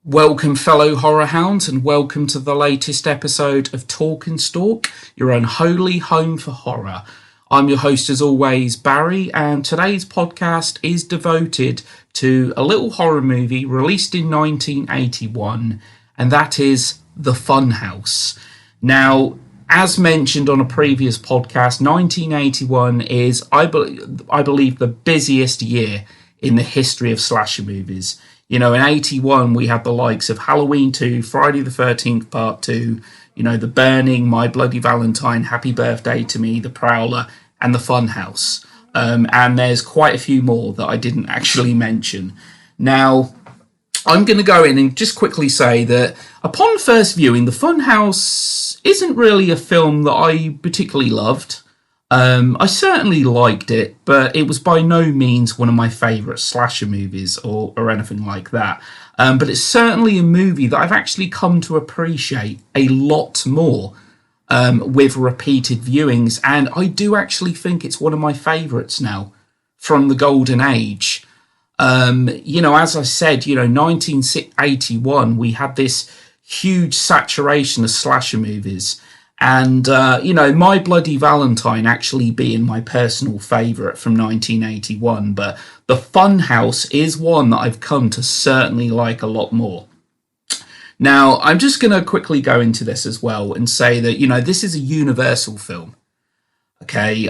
Welcome, fellow horror hounds, and welcome to the latest episode of Talk and Stalk, your unholy home for horror. I'm your host, as always, Barry, and today's podcast is devoted to a little horror movie released in 1981, and that is The Funhouse. Now, as mentioned on a previous podcast, 1981 is, I believe, the busiest year in the history of slasher movies. You know, in 81, we had the likes of Halloween 2, Friday the 13th Part 2, you know, The Burning, My Bloody Valentine, Happy Birthday to Me, The Prowler, and The Funhouse. And there's quite a few more that I didn't actually mention. Now, I'm going to go in and just quickly say that upon first viewing, The Funhouse isn't really a film that I particularly loved. I certainly liked it, but it was by no means one of my favourite slasher movies or anything like that. But it's certainly a movie that I've actually come to appreciate a lot more with repeated viewings, and I do actually think it's one of my favourites now from the golden age. You know, as I said, 1981, we had this huge saturation of slasher movies. And, My Bloody Valentine actually being my personal favourite from 1981, but The Funhouse is one that I've come to certainly like a lot more. Now, I'm just going to quickly go into this as well and say that, this is a Universal film. Okay,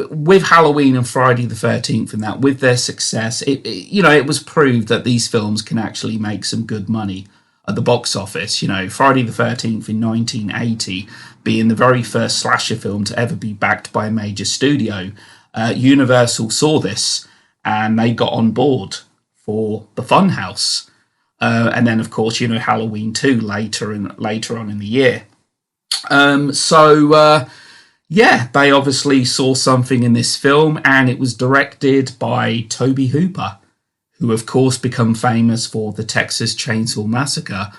with Halloween and Friday the 13th and that, with their success, it was proved that these films can actually make some good money at the box office. Friday the 13th in 1980 being the very first slasher film to ever be backed by a major studio. Universal saw this and they got on board for The Funhouse. And then, of course, Halloween 2 later on in the year. They obviously saw something in this film, and it was directed by Tobe Hooper, who of course become famous for the Texas Chainsaw Massacre,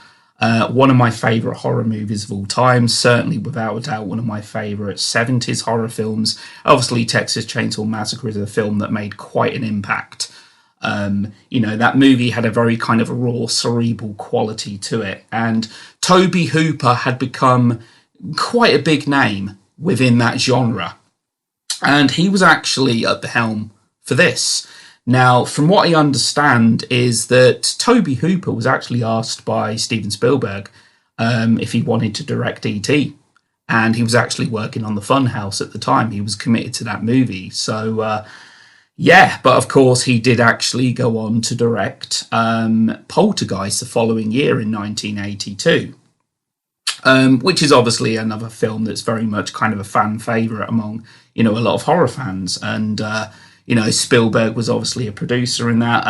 one of my favourite horror movies of all time, certainly without a doubt one of my favourite 70s horror films. Obviously, Texas Chainsaw Massacre is a film that made quite an impact. That movie had a very kind of raw, cerebral quality to it, and Tobe Hooper had become quite a big name within that genre, and he was actually at the helm for this. Now, from what I understand is that Tobe Hooper was actually asked by Steven Spielberg if he wanted to direct E.T., and he was actually working on The Funhouse at the time. He was committed to that movie. So, but of course he did actually go on to direct Poltergeist the following year in 1982. Which is obviously another film that's very much kind of a fan favourite among, a lot of horror fans. And, Spielberg was obviously a producer in that.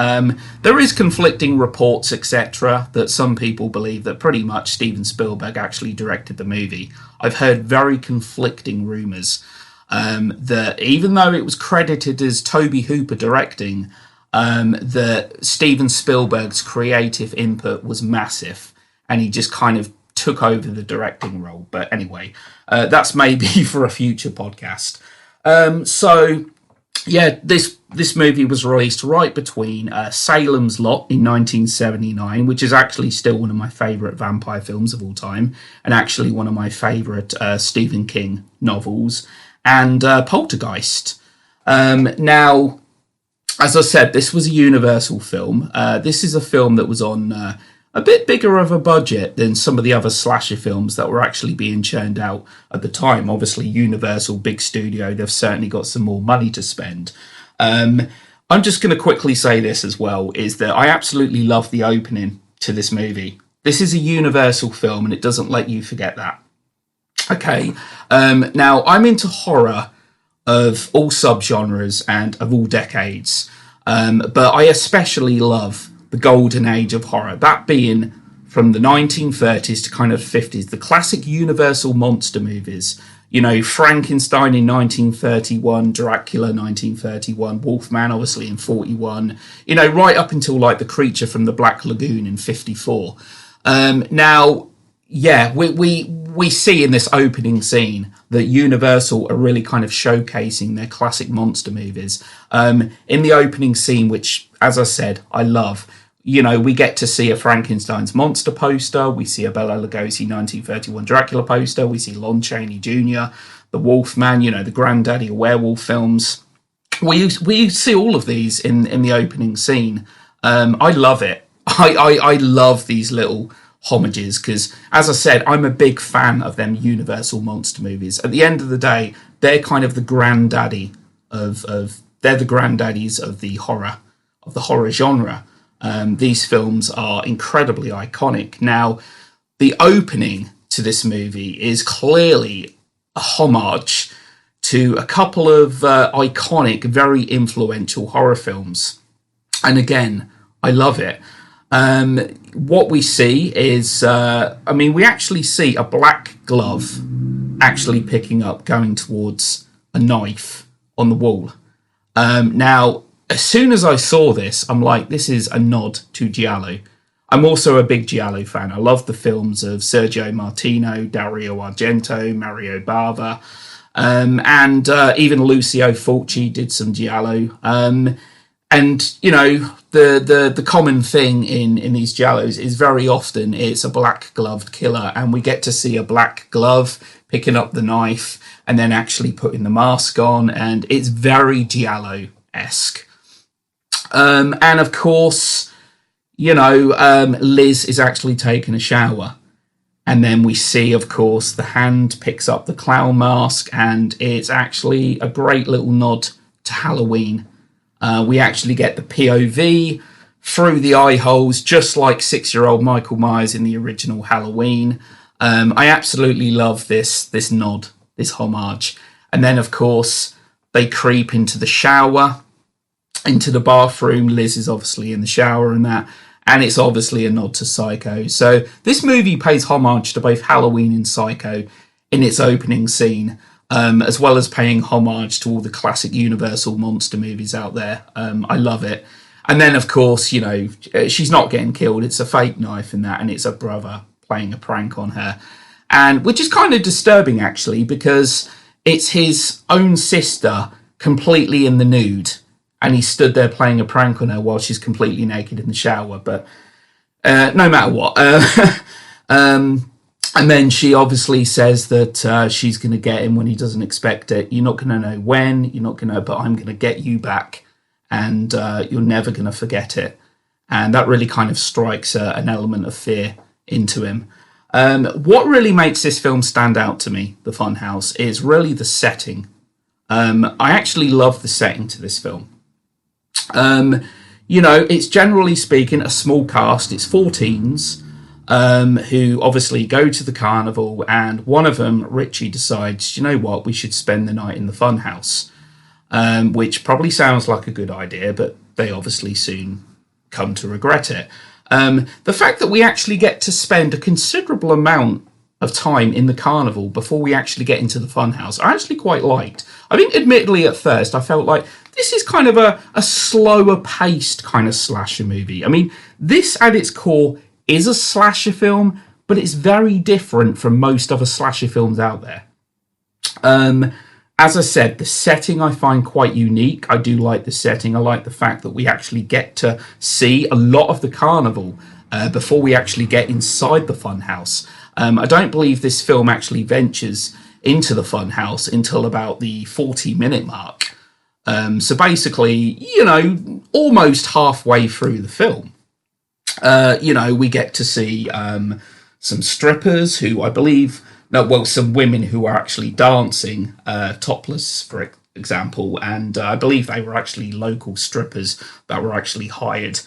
There is conflicting reports, etc., that some people believe that pretty much Steven Spielberg actually directed the movie. I've heard very conflicting rumours that even though it was credited as Tobe Hooper directing, that Steven Spielberg's creative input was massive, and he just kind of took over the directing role. But anyway, that's maybe for a future podcast. This movie was released right between Salem's Lot in 1979, which is actually still one of my favourite vampire films of all time, and actually one of my favourite Stephen King novels, and Poltergeist. Now, as I said, this was a Universal film. This is a film that was on a bit bigger of a budget than some of the other slasher films that were actually being churned out at the time. Obviously, Universal, big studio, they've certainly got some more money to spend. I'm just going to quickly say this as well, is that I absolutely love the opening to this movie. This is a Universal film, and it doesn't let you forget that. Okay, now I'm into horror of all subgenres and of all decades, but I especially love the golden age of horror, that being from the 1930s to kind of 50s, the classic Universal monster movies. Frankenstein in 1931, Dracula 1931, Wolfman obviously in 41, right up until like The Creature from the Black Lagoon in 54. We see in this opening scene that Universal are really kind of showcasing their classic monster movies. In the opening scene, which, as I said, I love, We get to see a Frankenstein's monster poster. We see a Bela Lugosi 1931 Dracula poster. We see Lon Chaney Jr., the Wolfman, the granddaddy of werewolf films. We see all of these in the opening scene. I love it. I love these little homages because, as I said, I'm a big fan of them Universal monster movies. At the end of the day, they're kind of the granddaddy they're the granddaddies of the horror genre. These films are incredibly iconic. Now, the opening to this movie is clearly a homage to a couple of iconic, very influential horror films. And again, I love it. What we see is, we actually see a black glove actually picking up, going towards a knife on the wall. Now, as soon as I saw this, I'm like, this is a nod to Giallo. I'm also a big Giallo fan. I love the films of Sergio Martino, Dario Argento, Mario Bava, and even Lucio Fulci did some Giallo. The common thing in these Giallos is very often it's a black-gloved killer, and we get to see a black glove picking up the knife and then actually putting the mask on, and it's very Giallo-esque. And of course, Liz is actually taking a shower. And then we see, of course, the hand picks up the clown mask, and it's actually a great little nod to Halloween. We actually get the POV through the eye holes, just like 6-year-old Michael Myers in the original Halloween. I absolutely love this nod, this homage. And then, of course, they creep into the shower, into the bathroom. Liz is obviously in the shower and that. And it's obviously a nod to Psycho. So this movie pays homage to both Halloween and Psycho in its opening scene, as well as paying homage to all the classic Universal monster movies out there. I love it. And then, of course, she's not getting killed. It's a fake knife and that, and it's a brother playing a prank on her. And which is kind of disturbing, actually, because it's his own sister completely in the nude. And he stood there playing a prank on her while she's completely naked in the shower. But no matter what. And then she obviously says that she's going to get him when he doesn't expect it. You're not going to know when. You're not going to, but I'm going to get you back. And you're never going to forget it. And that really kind of strikes an element of fear into him. What really makes this film stand out to me, The Funhouse, is really the setting. I actually love the setting to this film. It's generally speaking a small cast. It's 4 teens who obviously go to the carnival, and one of them, Richie, decides, you know what, we should spend the night in the funhouse, which probably sounds like a good idea, but they obviously soon come to regret it. The fact that we actually get to spend a considerable amount of time in the carnival before we actually get into the funhouse, I actually quite liked. I think, admittedly, at first, I felt like this is kind of a slower paced kind of slasher movie. I mean, this at its core is a slasher film, but it's very different from most other slasher films out there. As I said, the setting I find quite unique. I do like the setting. I like the fact that we actually get to see a lot of the carnival before we actually get inside the funhouse. I don't believe this film actually ventures into the funhouse until about the 40-minute mark. So basically, almost halfway through the film, we get to see some strippers who I believe, some women who are actually dancing topless, for example, and I believe they were actually local strippers that were actually hired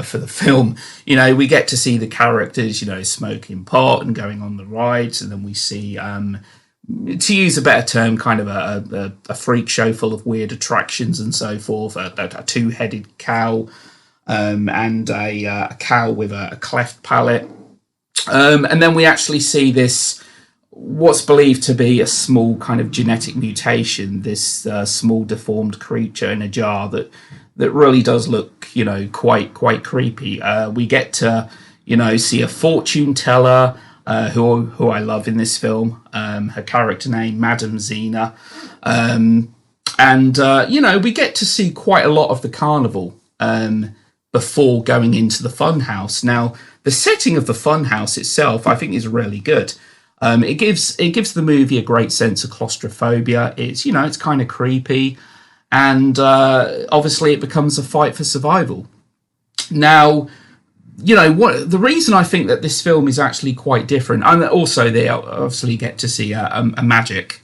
for the film. We get to see the characters, smoking pot and going on the rides, and then we see, to use a better term, kind of a freak show full of weird attractions and so forth, a two-headed cow, and a cow with a cleft palate. And then we actually see this, what's believed to be a small kind of genetic mutation, this small deformed creature in a jar that really does look, quite creepy. We get to, see a fortune teller, who I love in this film. Her character name, Madame Zena. And we get to see quite a lot of the carnival. before going into the funhouse. Now, the setting of the funhouse itself, I think, is really good. It gives the movie a great sense of claustrophobia. It's kind of creepy, and obviously it becomes a fight for survival. Now, what the reason I think that this film is actually quite different, and also they obviously get to see a magic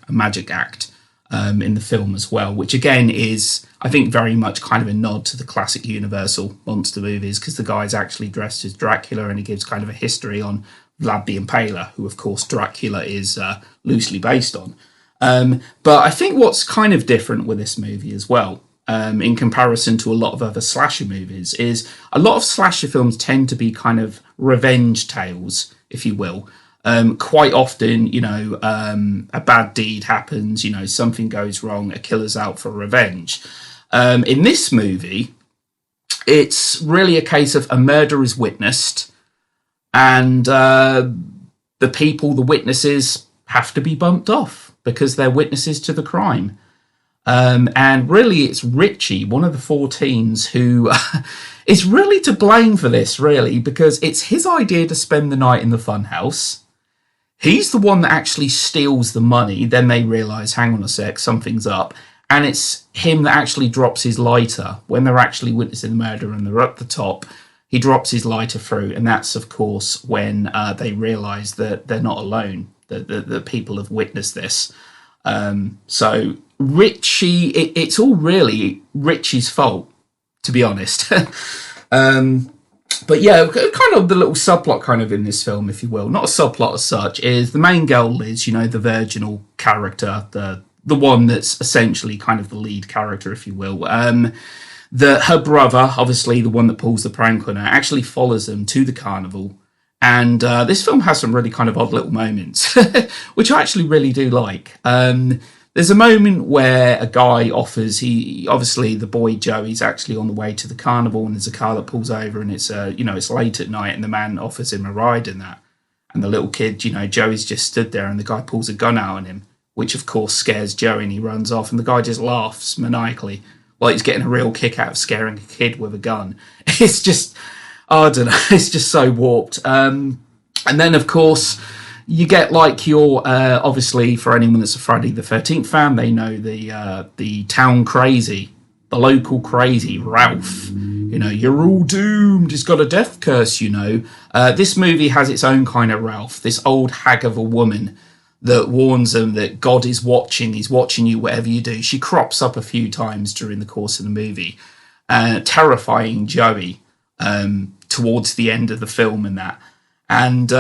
act in the film as well, which again is, I think, very much kind of a nod to the classic Universal monster movies, because the guy's actually dressed as Dracula, and he gives kind of a history on Vlad the Impaler, who of course Dracula is loosely based on. But I think what's kind of different with this movie as well, in comparison to a lot of other slasher movies, is a lot of slasher films tend to be kind of revenge tales, if you will. Quite often, a bad deed happens, something goes wrong, a killer's out for revenge. In this movie, it's really a case of a murder is witnessed, and the witnesses, have to be bumped off because they're witnesses to the crime. And really, it's Richie, one of the four teens, who is really to blame for this, really, because it's his idea to spend the night in the funhouse. He's the one that actually steals the money. Then they realise, hang on a sec, something's up. And it's him that actually drops his lighter when they're actually witnessing the murder and they're at the top. He drops his lighter through, and that's, of course, when they realise that they're not alone, that people have witnessed this. So Richie, it's all really Richie's fault, to be honest. But yeah, kind of the little subplot kind of in this film, if you will, not a subplot as such, is the main girl, Liz, the virginal character, the one that's essentially kind of the lead character, if you will. Her brother, obviously the one that pulls the prank on her, actually follows them to the carnival. And this film has some really kind of odd little moments, which I actually really do like. There's a moment where a guy offers, obviously the boy Joey's actually on the way to the carnival, and there's a car that pulls over, and it's it's late at night, and the man offers him a ride in that. And the little kid, Joey's just stood there, and the guy pulls a gun out on him, which of course scares Joey, and he runs off, and the guy just laughs maniacally, like he's getting a real kick out of scaring a kid with a gun. It's just, I don't know, it's just so warped. And then, of course, you get like your, obviously, for anyone that's a Friday the 13th fan, they know the town crazy, the local crazy, Ralph. You're all doomed, he's got a death curse, This movie has its own kind of Ralph, this old hag of a woman that warns them that God is watching, he's watching you, whatever you do. She crops up a few times during the course of the movie, terrifying Joey towards the end of the film and that. And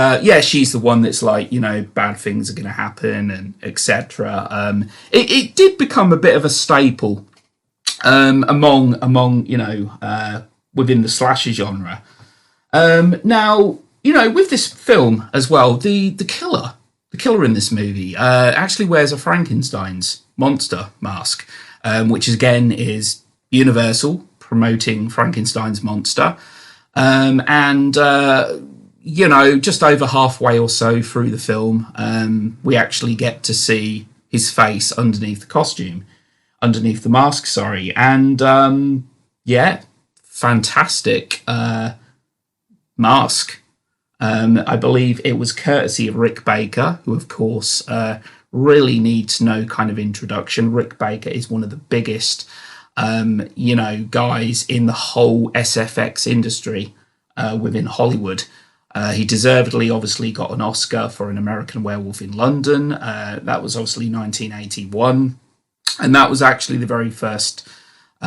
she's the one that's like, bad things are going to happen and etc. It did become a bit of a staple among within the slasher genre. Now, with this film as well, the killer in this movie actually wears a Frankenstein's monster mask, which again is Universal promoting Frankenstein's monster. Just over halfway or so through the film, we actually get to see his face underneath the mask, and fantastic mask. I believe it was courtesy of Rick Baker, who of course really needs no kind of introduction. Rick Baker is one of the biggest guys in the whole SFX industry within Hollywood. He deservedly obviously got an Oscar for An American Werewolf in London. That was obviously 1981. And that was actually the very first,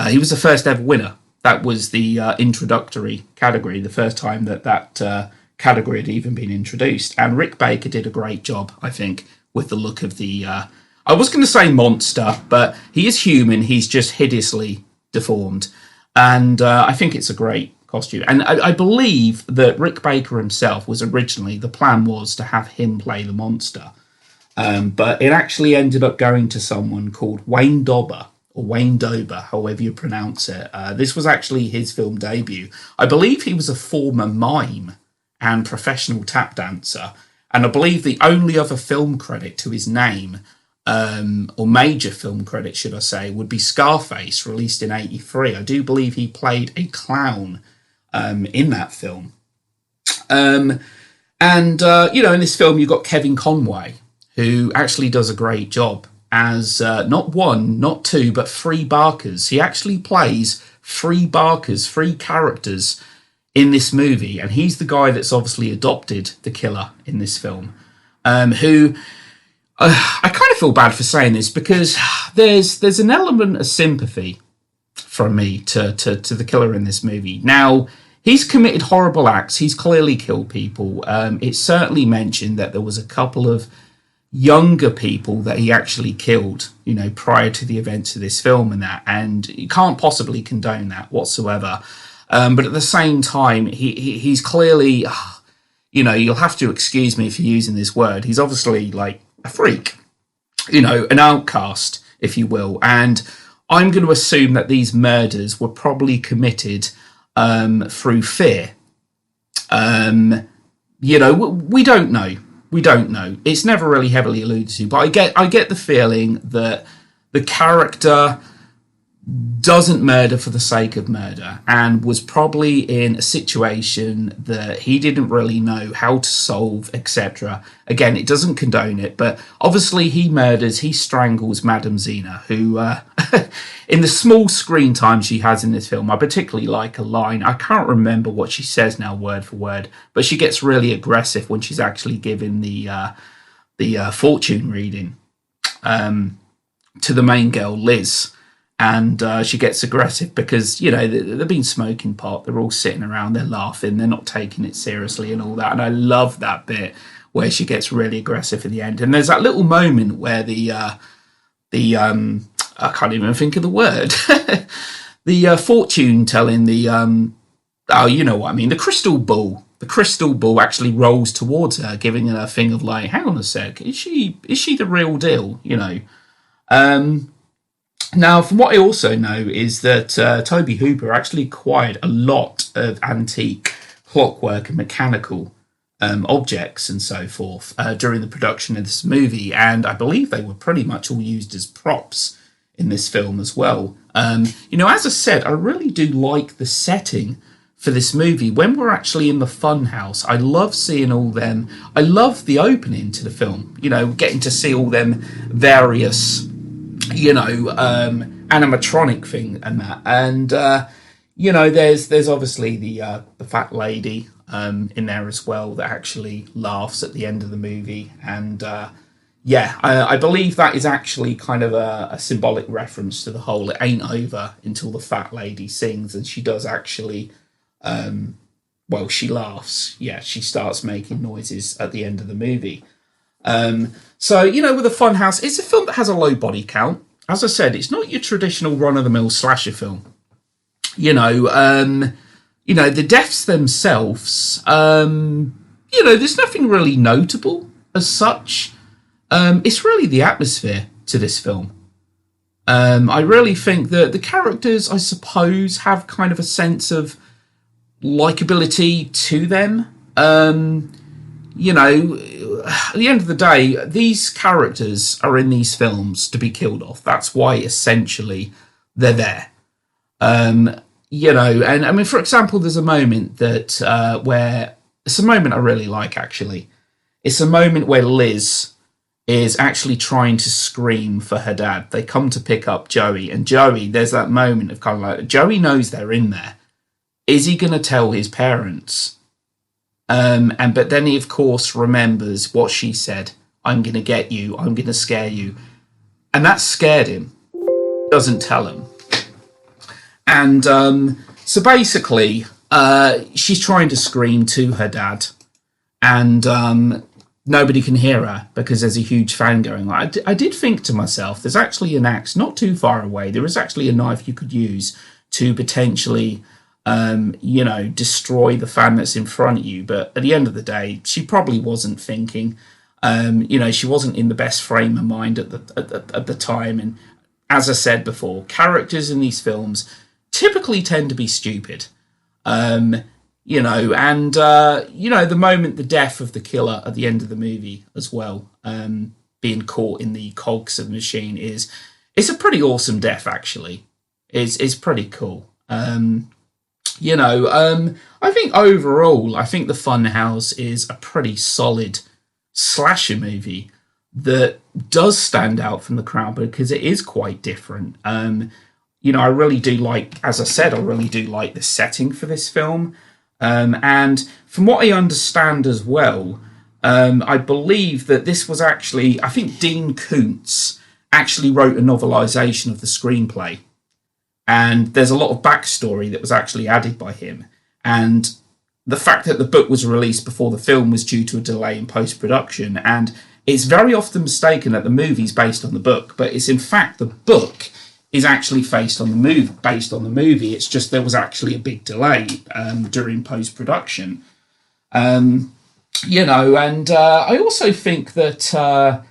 he was the first ever winner. That was the introductory category, the first time that category had even been introduced. And Rick Baker did a great job, I think, with the look of the, I was going to say monster, but he is human. He's just hideously deformed. And I think it's a great costume. And I believe that Rick Baker himself was originally, the plan was to have him play the monster. But it actually ended up going to someone called Wayne Dobber, or Wayne Dober, however you pronounce it. This was actually his film debut. I believe he was a former mime and professional tap dancer. And I believe the only other film credit to his name, or major film credit, should I say, would be Scarface, released in '83. I do believe he played a clown in that film. In this film, you've got Kevin Conway, who actually does a great job as not one, not two, but three Barkers. He actually plays three Barkers, three characters in this movie, and he's the guy that's obviously adopted the killer in this film. Who I kind of feel bad for saying this because there's an element of sympathy from me to the killer in this movie. Now, he's committed horrible acts. He's clearly killed people. It's certainly mentioned that there was a couple of younger people that he actually killed, prior to the events of this film and you can't possibly condone that whatsoever. But at the same time, he's clearly, you'll have to excuse me for using this word. He's obviously like a freak, an outcast, if you will. And I'm going to assume that these murders were probably committed through fear. We don't know. We don't know. It's never really heavily alluded to, but I get the feeling that the character doesn't murder for the sake of murder and was probably in a situation that he didn't really know how to solve, etc. Again, it doesn't condone it, but obviously he strangles Madame Zena, who, in the small screen time she has in this film, I particularly like a line. I can't remember what she says now word for word, but she gets really aggressive when she's actually giving the fortune reading to the main girl, Liz. And she gets aggressive because, they've been smoking pot. They're all sitting around. They're laughing. They're not taking it seriously and all that. And I love that bit where she gets really aggressive at the end. And there's that little moment where I can't even think of the word. The fortune telling, you know what I mean, the crystal ball. The crystal ball actually rolls towards her, giving her a thing of like, hang on a sec, is she the real deal? Now, from what I also know is that Toby Hooper actually acquired a lot of antique clockwork and mechanical objects and so forth during the production of this movie, and I believe they were pretty much all used as props in this film as well. As I said, I really do like the setting for this movie. When we're actually in the funhouse, I love seeing all them. I love the opening to the film, getting to see all them various animatronic thing and that, and there's obviously the fat lady in there as well that actually laughs at the end of the movie, and I believe that is actually kind of a symbolic reference to the whole "it ain't over until the fat lady sings," and she does actually she laughs. She starts making noises at the end of the movie. So, with a funhouse, it's a film that has a low body count. As I said, it's not your traditional run-of-the-mill slasher film. The deaths themselves, there's nothing really notable as such. It's really the atmosphere to this film. I really think that the characters, I suppose, have kind of a sense of likability to them. At the end of the day, these characters are in these films to be killed off. That's why, essentially, they're there. And I mean, for example, there's a moment that where it's a moment I really like, actually. It's a moment where Liz is actually trying to scream for her dad. They come to pick up Joey, and Joey, there's that moment of kind of like, Joey knows they're in there. Is he going to tell his parents? But then he, of course, remembers what she said. I'm going to get you. I'm going to scare you. And that scared him. Doesn't tell him. And so basically, she's trying to scream to her dad. And nobody can hear her because there's a huge fan going on. I did think to myself, there's actually an axe not too far away. There is actually a knife you could use to potentially destroy the fan that's in front of you. But at the end of the day, she probably wasn't thinking. She wasn't in the best frame of mind at the time. And as I said before, characters in these films typically tend to be stupid. The moment the death of the killer at the end of the movie as well, being caught in the cogs of the machine it's a pretty awesome death, actually. It's pretty cool. I think overall, I think The Funhouse is a pretty solid slasher movie that does stand out from the crowd because it is quite different. I really do like, as I said, I really do like the setting for this film. And from what I understand as well, I believe that this was actually, I think Dean Koontz actually wrote a novelization of the screenplay. And there's a lot of backstory that was actually added by him. And the fact that the book was released before the film was due to a delay in post-production. And it's very often mistaken that the movie's based on the book, but it's in fact the book is actually based on the movie. It's just there was actually a big delay during post-production. And I also think that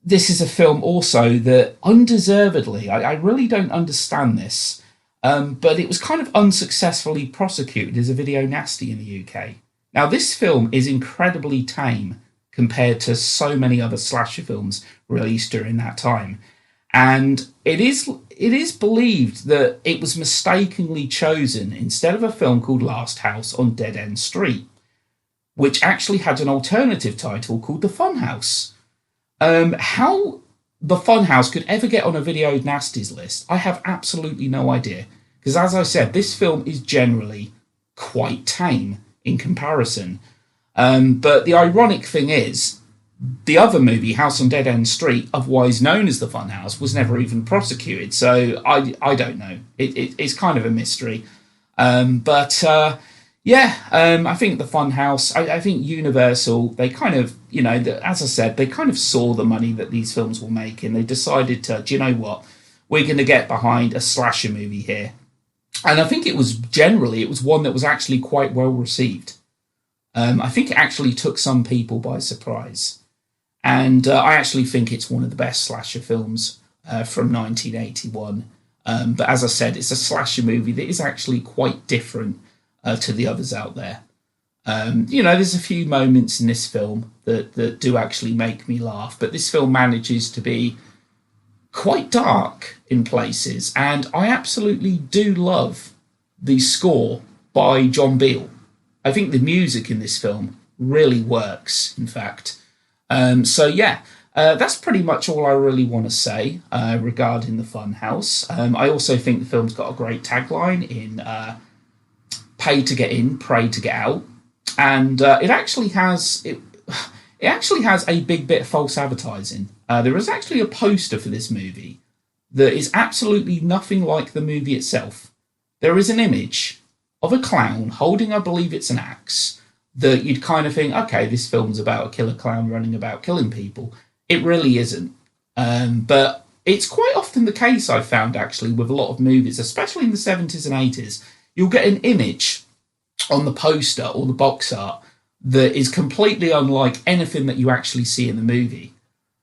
this is a film also that undeservedly, I really don't understand this, but it was kind of unsuccessfully prosecuted as a video nasty in the UK. Now, this film is incredibly tame compared to so many other slasher films released during that time. And it is believed that it was mistakenly chosen instead of a film called Last House on Dead End Street, which actually had an alternative title called The Funhouse. How The Funhouse could ever get on a video nasties list, I have absolutely no idea. Because as I said, this film is generally quite tame in comparison. But the ironic thing is, the other movie, House on Dead End Street, otherwise known as The Funhouse, was never even prosecuted. So I don't know. It's kind of a mystery. I think The Funhouse, I think Universal, they kind of, as I said, they kind of saw the money that these films were making. They decided to, do you know what? We're going to get behind a slasher movie here. And I think it was one that was actually quite well received. I think it actually took some people by surprise. And I actually think it's one of the best slasher films from 1981. But as I said, it's a slasher movie that is actually quite different to the others out there. There's a few moments in this film that do actually make me laugh, but this film manages to be quite dark in places, and I absolutely do love the score by John Beale. I think the music in this film really works, in fact. That's pretty much all I really want to say regarding The Funhouse. I also think the film's got a great tagline in pay to get in, pray to get out. And it actually has a big bit of false advertising. There is actually a poster for this movie that is absolutely nothing like the movie itself. There is an image of a clown holding, I believe it's an axe, that you'd kind of think, okay, this film's about a killer clown running about killing people. It really isn't. But it's quite often the case, I've found, actually, with a lot of movies, especially in the 70s and 80s. You'll get an image on the poster or the box art that is completely unlike anything that you actually see in the movie.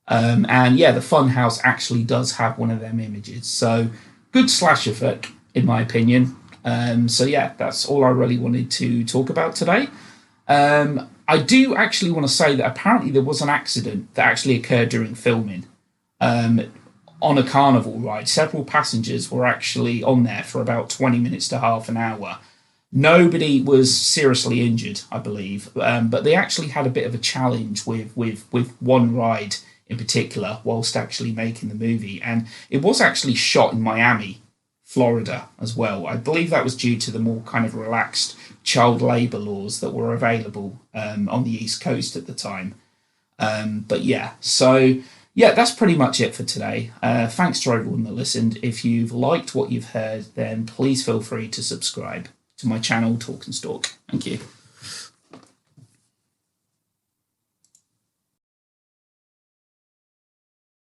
The Funhouse actually does have one of them images. So, good slasher flick, in my opinion. That's all I really wanted to talk about today. I do actually want to say that apparently there was an accident that actually occurred during filming on a carnival ride. Several passengers were actually on there for about 20 minutes to half an hour. Nobody was seriously injured, I believe, but they actually had a bit of a challenge with one ride in particular whilst actually making the movie. And it was actually shot in Miami, Florida as well. I believe that was due to the more kind of relaxed child labour laws that were available on the East Coast at the time. That's pretty much it for today. Thanks to everyone that listened. If you've liked what you've heard, then please feel free to subscribe to my channel, Talk and Stalk. Thank you.